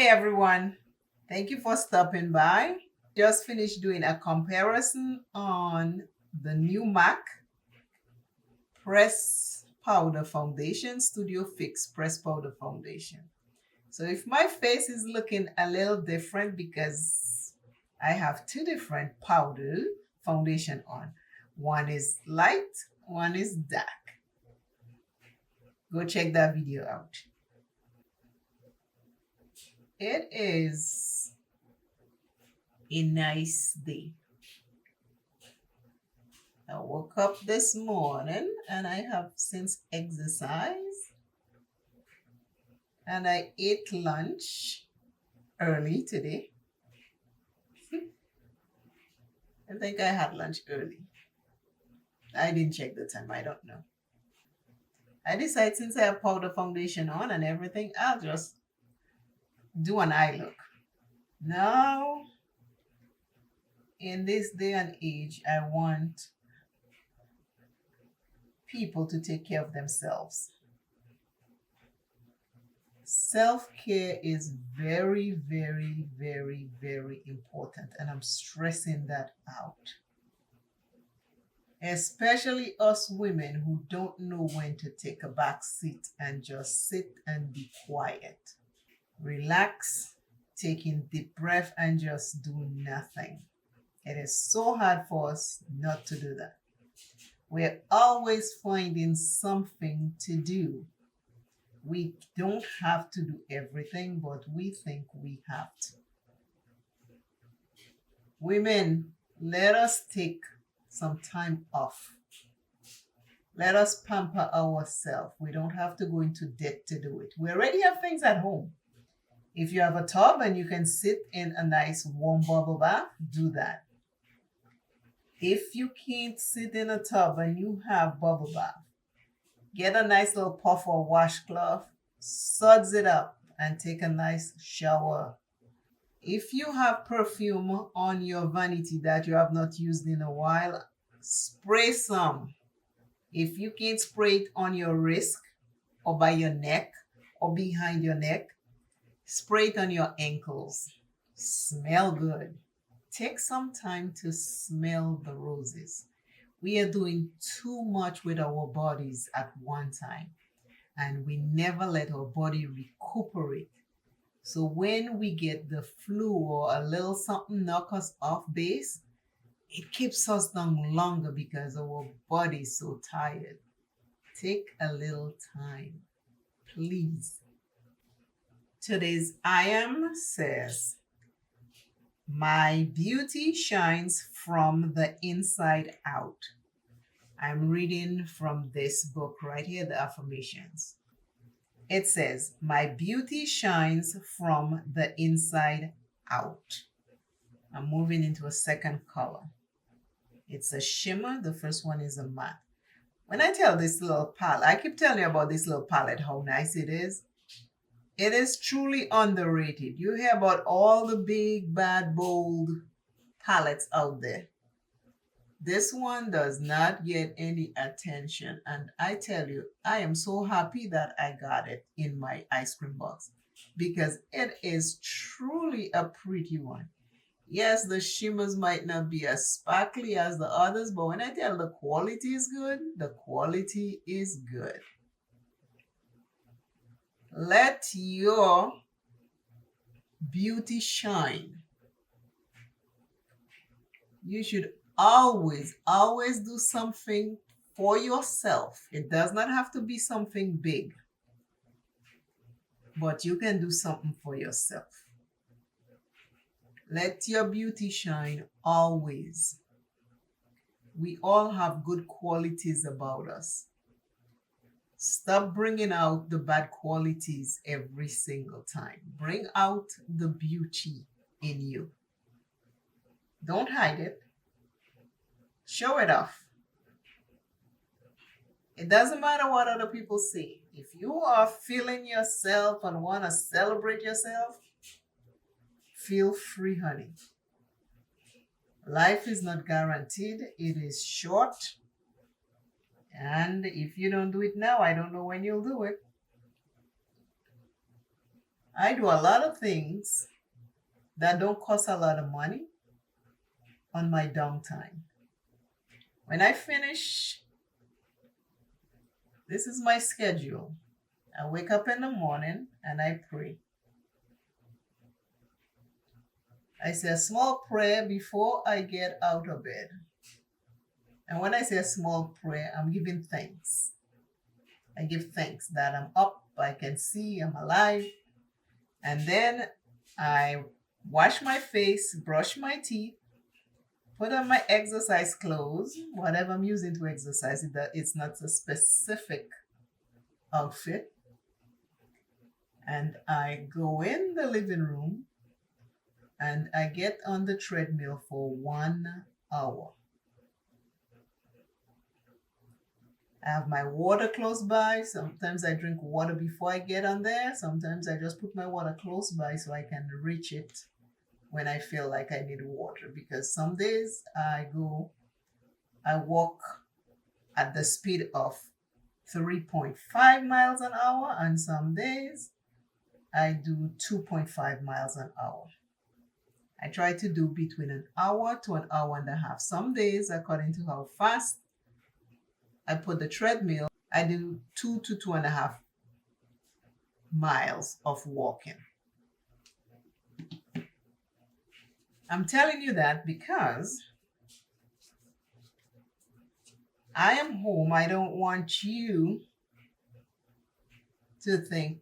Hey everyone, thank you for stopping by. Just finished doing a comparison on the new MAC Press Powder Foundation, Studio Fix Press Powder Foundation. So if my face is looking a little different because I have two different powder foundation on. One is light, one is dark. Go check that video out. It is a nice day. I woke up this morning and I have since exercised and I ate lunch early today. I think I had lunch early. I didn't check the time, I don't know. I decided since I have powder foundation on and everything, I'll just do an eye look. Now, in this day and age, I want people to take care of themselves. Self-care is very, very, very, very important, and I'm stressing that out. Especially us women who don't know when to take a back seat and just sit and be quiet. Relax, taking deep breath and just do nothing. It is so hard for us not to do that. We're always finding something to do. We don't have to do everything, but we think we have to. Women, let us take some time off. Let us pamper ourselves. We don't have to go into debt to do it. We already have things at home. If you have a tub and you can sit in a nice warm bubble bath, do that. If you can't sit in a tub and you have bubble bath, get a nice little puff or washcloth, suds it up, and take a nice shower. If you have perfume on your vanity that you have not used in a while, spray some. If you can't spray it on your wrist or by your neck or behind your neck, spray it on your ankles. Smell good. Take some time to smell the roses. We are doing too much with our bodies at one time, and we never let our body recuperate. So when we get the flu or a little something knock us off base, it keeps us down longer because our body is so tired. Take a little time, please. Today's I am says, my beauty shines from the inside out. I'm reading from this book right here, The Affirmations. It says, my beauty shines from the inside out. I'm moving into a second color. It's a shimmer. The first one is a matte. When I tell this little palette, I keep telling you about this little palette, how nice it is. It is truly underrated. You hear about all the big, bad, bold palettes out there. This one does not get any attention. And I tell you, I am so happy that I got it in my ice cream box because it is truly a pretty one. Yes, the shimmers might not be as sparkly as the others, but when I tell the quality is good, the quality is good. Let your beauty shine. You should always, always do something for yourself. It does not have to be something big, but you can do something for yourself. Let your beauty shine always. We all have good qualities about us. Stop bringing out the bad qualities every single time. Bring out the beauty in you. Don't hide it. Show it off. It doesn't matter what other people say. If you are feeling yourself and want to celebrate yourself, feel free, honey. Life is not guaranteed. It is short. And if you don't do it now, I don't know when you'll do it. I do a lot of things that don't cost a lot of money on my downtime. When I finish, this is my schedule. I wake up in the morning and I pray. I say a small prayer before I get out of bed. And when I say a small prayer, I'm giving thanks. I give thanks that I'm up, I can see, I'm alive. And then I wash my face, brush my teeth, put on my exercise clothes, whatever I'm using to exercise, it's not a specific outfit. And I go in the living room and I get on the treadmill for 1 hour. I have my water close by. Sometimes I drink water before I get on there. Sometimes I just put my water close by so I can reach it when I feel like I need water. Because some days I walk at the speed of 3.5 miles an hour, and some days I do 2.5 miles an hour. I try to do between an hour to an hour and a half. Some days, according to how fast I put the treadmill, I do 2 to 2.5 miles of walking. I'm telling you that because I am home. I don't want you to think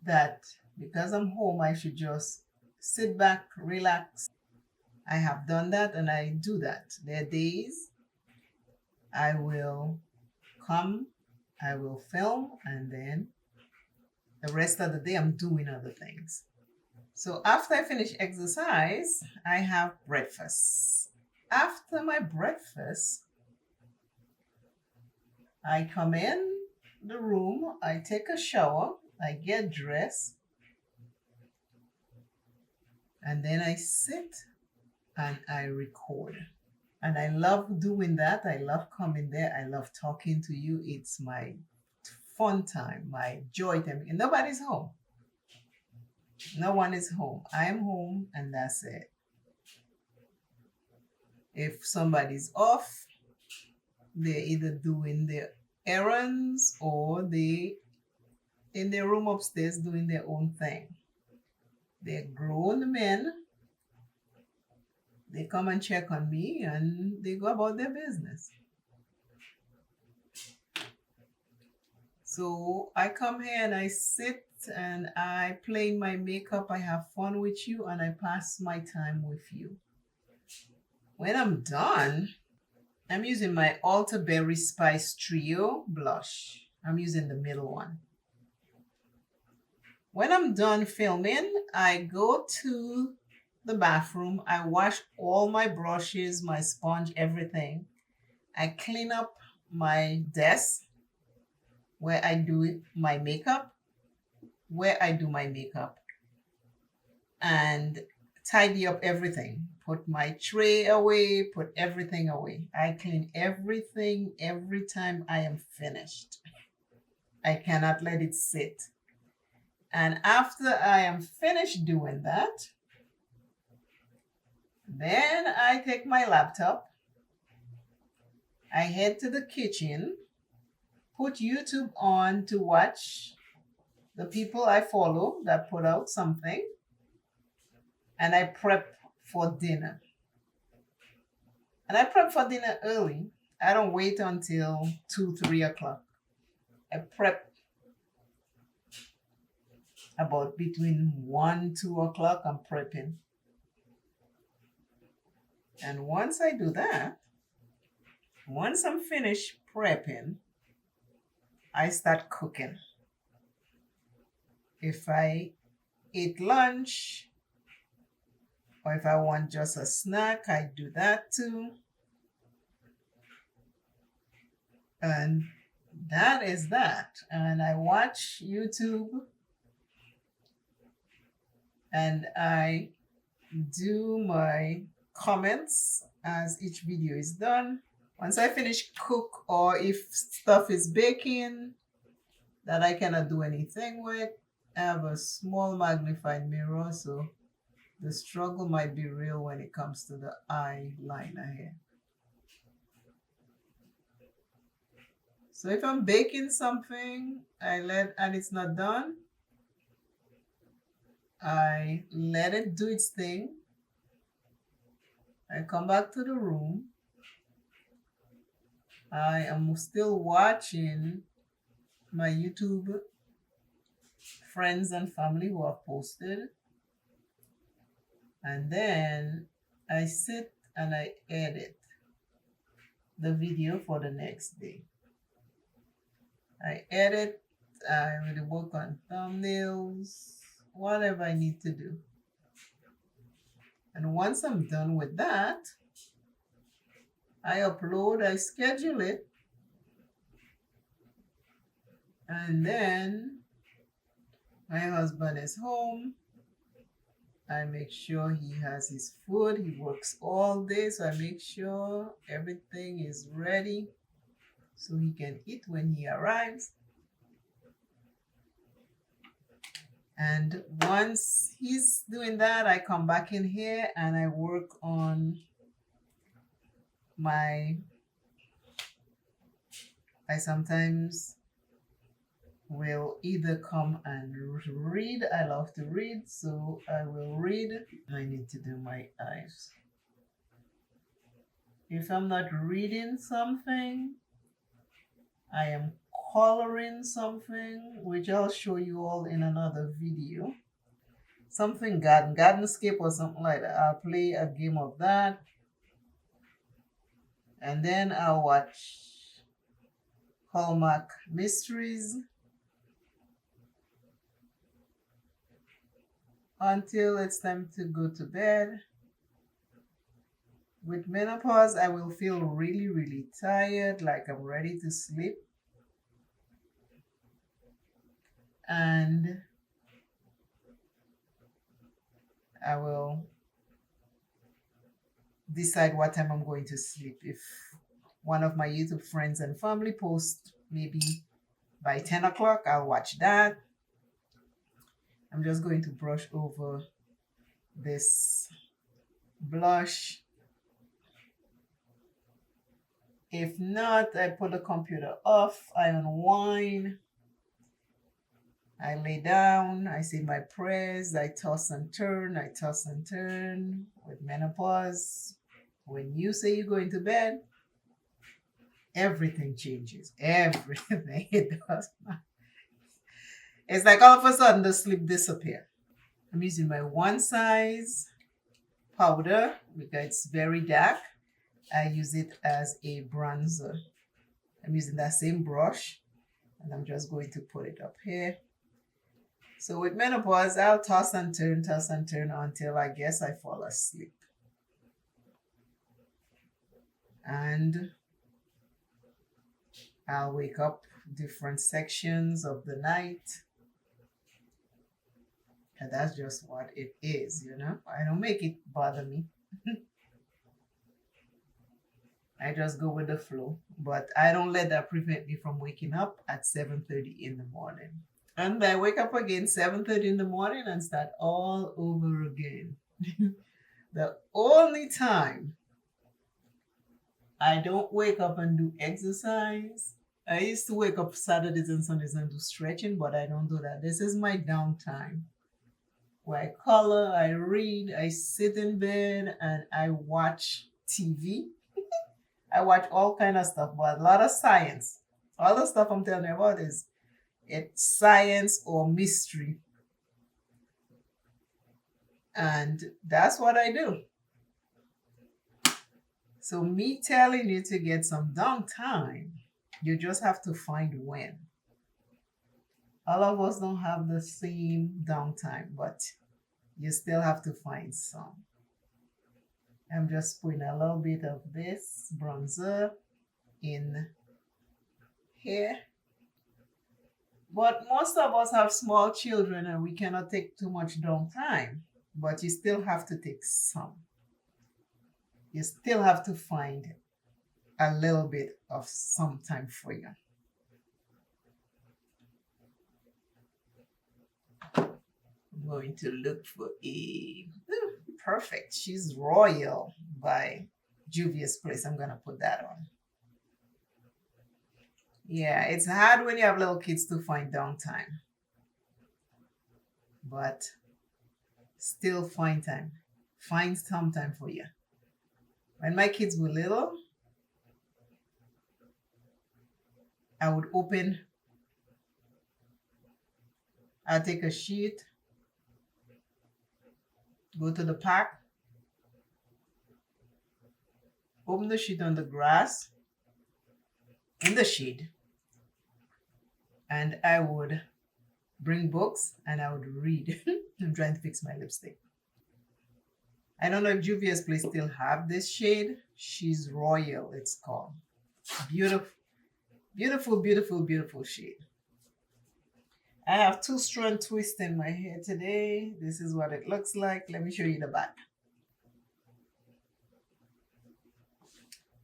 that because I'm home, I should just sit back, relax. I have done that and I do that. There are days I will come, I will film, and then the rest of the day I'm doing other things. So after I finish exercise, I have breakfast. After my breakfast, I come in the room, I take a shower, I get dressed, and then I sit and I record. And I love doing that. I love coming there. I love talking to you. It's my fun time, my joy time. And nobody's home. No one is home. I am home and that's it. If somebody's off, they're either doing their errands or they in their room upstairs doing their own thing. They're grown men. They come and check on me and they go about their business. So I come here and I sit and I play my makeup. I have fun with you and I pass my time with you. When I'm done, I'm using my Alta Berry Spice Trio blush. I'm using the middle one. When I'm done filming, I go to the bathroom. I wash all my brushes, my sponge, everything. I clean up my desk where I do my makeup, and tidy up everything. Put my tray away, put everything away. I clean everything every time I am finished. I cannot let it sit. And after I am finished doing that, then I take my laptop, I head to the kitchen, put YouTube on to watch the people I follow that put out something, and I prep for dinner. And I prep for dinner early. I don't wait until 2, 3 o'clock. I prep about between 1, 2 o'clock. I'm prepping. And once I do that, once I'm finished prepping, I start cooking. If I eat lunch or if I want just a snack, I do that too. And that is that. And I watch YouTube and I do my comments as each video is done. Once I finish cook, or if stuff is baking that I cannot do anything with, I have a small magnified mirror, so the struggle might be real when it comes to the eyeliner here. So if I'm baking something, and it's not done, I let it do its thing. I come back to the room. I am still watching my YouTube friends and family who have posted. And then I sit and I edit the video for the next day. I edit, I really work on thumbnails, whatever I need to do. And once I'm done with that, I upload, I schedule it, and then my husband is home. I make sure he has his food. He works all day, so I make sure everything is ready so he can eat when he arrives. And once he's doing that, I come back in here and I work on I sometimes will either come and read. I love to read, so I will read. I need to do my eyes. If I'm not reading something, I am coloring something, which I'll show you all in another video. Something gardenscape or something like that. I'll play a game of that. And then I'll watch Hallmark Mysteries until it's time to go to bed. With menopause, I will feel really, really tired, like I'm ready to sleep. And I will decide what time I'm going to sleep. If one of my YouTube friends and family post maybe by 10 o'clock, I'll watch that. I'm just going to brush over this blush. If not, I put the computer off, I unwind, I lay down, I say my prayers, I toss and turn, With menopause, when you say you're going to bed, everything changes. Everything. It does not. It's like all of a sudden the sleep disappears. I'm using my one size powder because it's very dark. I use it as a bronzer. I'm using that same brush and I'm just going to put it up here. So with menopause, I'll toss and turn until I guess I fall asleep. And I'll wake up different sections of the night. And that's just what it is, you know. I don't make it bother me. I just go with the flow. But I don't let that prevent me from waking up at 7:30 in the morning. And I wake up again 7:30 in the morning and start all over again. The only time I don't wake up and do exercise, I used to wake up Saturdays and Sundays and do stretching, but I don't do that. This is my downtime where I color, I read, I sit in bed, and I watch TV. I watch all kind of stuff, but a lot of science. All the stuff I'm telling you about is it's science or mystery. And that's what I do. So me telling you to get some downtime, you just have to find when. All of us don't have the same downtime, but you still have to find some. I'm just putting a little bit of this bronzer in here. But most of us have small children and we cannot take too much downtime, but you still have to take some. You still have to find a little bit of some time for you. going to look for a perfect. She's Royal by Juvia's Place. I'm gonna put that on. Yeah, it's hard when you have little kids to find downtime, but still find time. Find some time for you. When my kids were little, I'd take a sheet, go to the park, open the sheet on the grass in the shade, and I would bring books and I would read. I'm trying to fix my lipstick. I don't know if Juvia's Place still have this shade. She's Royal, it's called. Beautiful, beautiful, beautiful, beautiful shade. I have 2-strand twist in my hair today. This is what it looks like. Let me show you the back.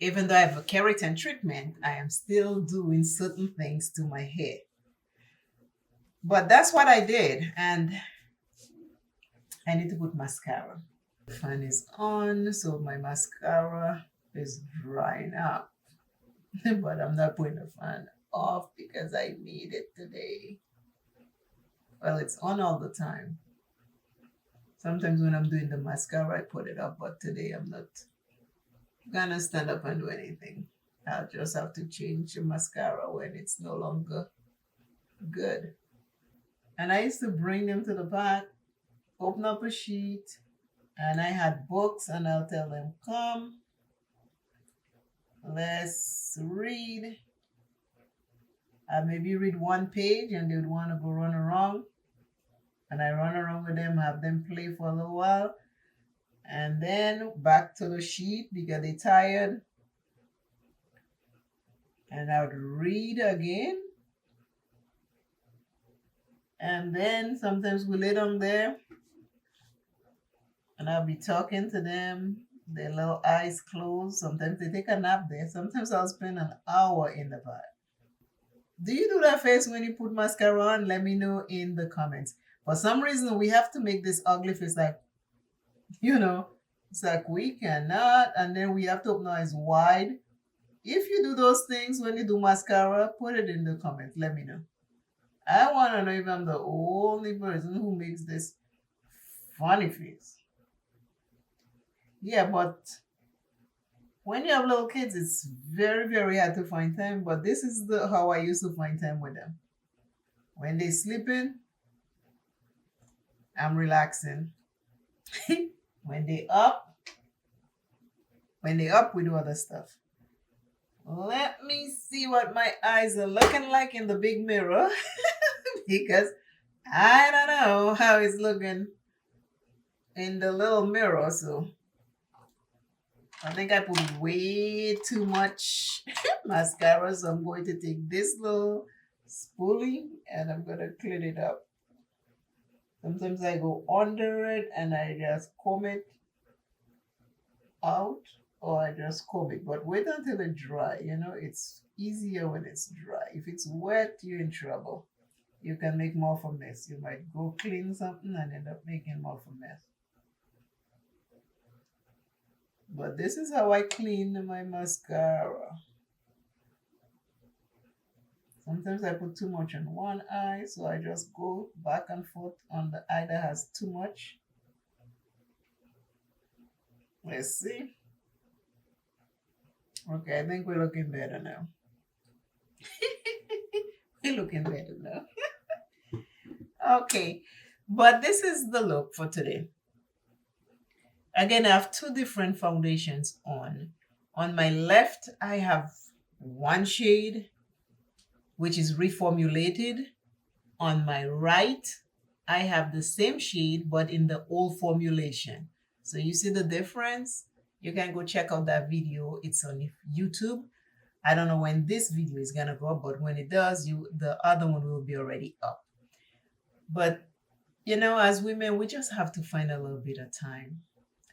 Even though I have a keratin treatment, I am still doing certain things to my hair. But that's what I did. And I need to put mascara. The fan is on, so my mascara is drying up. But I'm not putting the fan off because I need it today. Well, it's on all the time. Sometimes when I'm doing the mascara, I put it up, but today I'm not gonna stand up and do anything. I'll just have to change the mascara when it's no longer good. And I used to bring them to the park, open up a sheet, and I had books, and I'll tell them, come, let's read. I maybe read one page, and they would want to go run around. And I run around with them, have them play for a little while, and then back to the sheet because they're tired. And I would read again. And then sometimes we lay down there and I'll be talking to them, their little eyes closed. Sometimes they take a nap there. Sometimes I'll spend an hour in the park. Do you do that face when you put mascara on? Let me know in the comments. For some reason, we have to make this ugly face like, it's like we cannot. And then we have to open our eyes wide. If you do those things when you do mascara, put it in the comments. Let me know. I want to know if I'm the only person who makes this funny face. Yeah, but when you have little kids, it's very, very hard to find time. But this is how I used to find time with them. When they're sleeping, I'm relaxing. When they up, we do other stuff. Let me see what my eyes are looking like in the big mirror because I don't know how it's looking in the little mirror. So I think I put way too much mascara. So I'm going to take this little spoolie and I'm going to clean it up. Sometimes I go under it and I just comb it out, or I just comb it. But wait until it dry. It's easier when it's dry. If it's wet, you're in trouble. You can make more of a mess. You might go clean something and end up making more of a mess. But this is how I clean my mascara. Sometimes I put too much on one eye, so I just go back and forth on the eye that has too much. Let's see. Okay, I think we're looking better now. We're looking better now. Okay, but this is the look for today. Again, I have 2 different foundations on. On my left, I have one shade, which is reformulated. On my right, I have the same shade, but in the old formulation. So you see the difference? You can go check out that video. It's on YouTube. I don't know when this video is going to go up, but when it does, the other one will be already up. But, as women, we just have to find a little bit of time.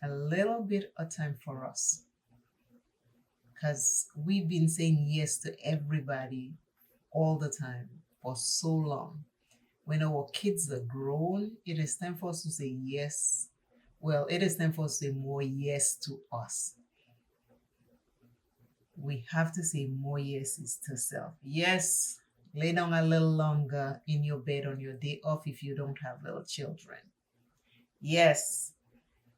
A little bit of time for us. Because we've been saying yes to everybody all the time for so long. When our kids are grown, it is time for us to say yes. Well, it is time for us to say more yes to us. We have to say more yeses to self. Yes, lay down a little longer in your bed on your day off if you don't have little children. Yes,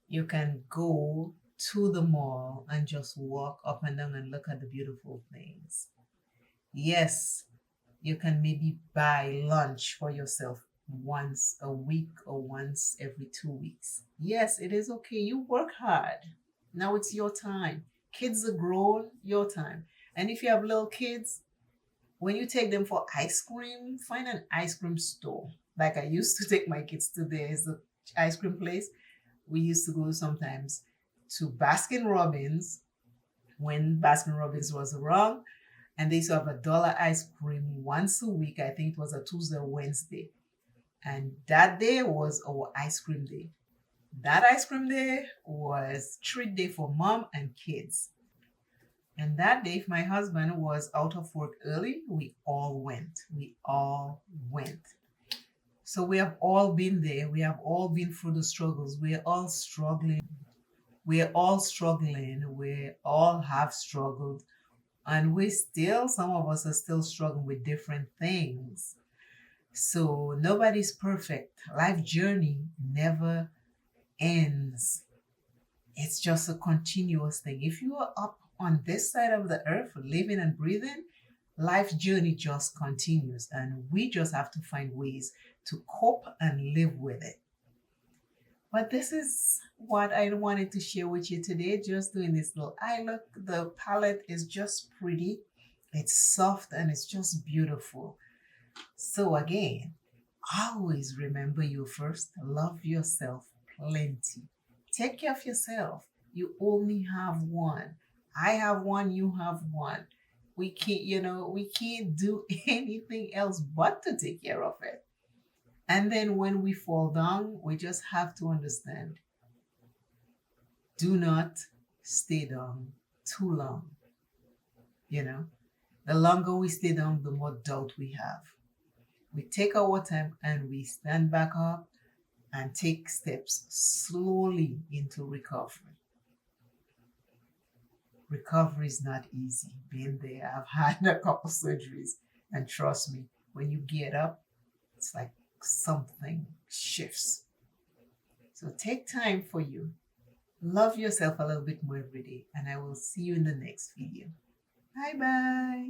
you can go to the mall and just walk up and down and look at the beautiful things. Yes, you can maybe buy lunch for yourself once a week or once every 2 weeks. Yes, it is okay. You work hard. Now it's your time. Kids are grown, your time. And if you have little kids, when you take them for ice cream, find an ice cream store. Like I used to take my kids to, there's an ice cream place. We used to go sometimes to Baskin Robbins when Baskin Robbins was around, and they used to have $1 ice cream once a week. I think it was a Tuesday or Wednesday. And that day was our ice cream day. That ice cream day was treat day for mom and kids. And that day, if my husband was out of work early, we all went. We all went. So we have all been there. We have all been through the struggles. We're all struggling. We're all struggling. We all have struggled. And we still, some of us are still struggling with different things. So nobody's perfect. Life journey never ends. It's just a continuous thing. If you are up on this side of the earth, living and breathing, life journey just continues. And we just have to find ways to cope and live with it. But this is what I wanted to share with you today. Just doing this little eye look. The palette is just pretty. It's soft and it's just beautiful. So again, always remember you first. Love yourself plenty. Take care of yourself. You only have one. I have one, you have one. We can't do anything else but to take care of it. And then when we fall down, we just have to understand, do not stay down too long. The longer we stay down, the more doubt we have. We take our time and we stand back up and take steps slowly into recovery. Recovery is not easy. Been there. I've had a couple surgeries, and trust me, when you get up, it's like something shifts. So take time for you. Love yourself a little bit more every day, and I will see you in the next video. Bye bye.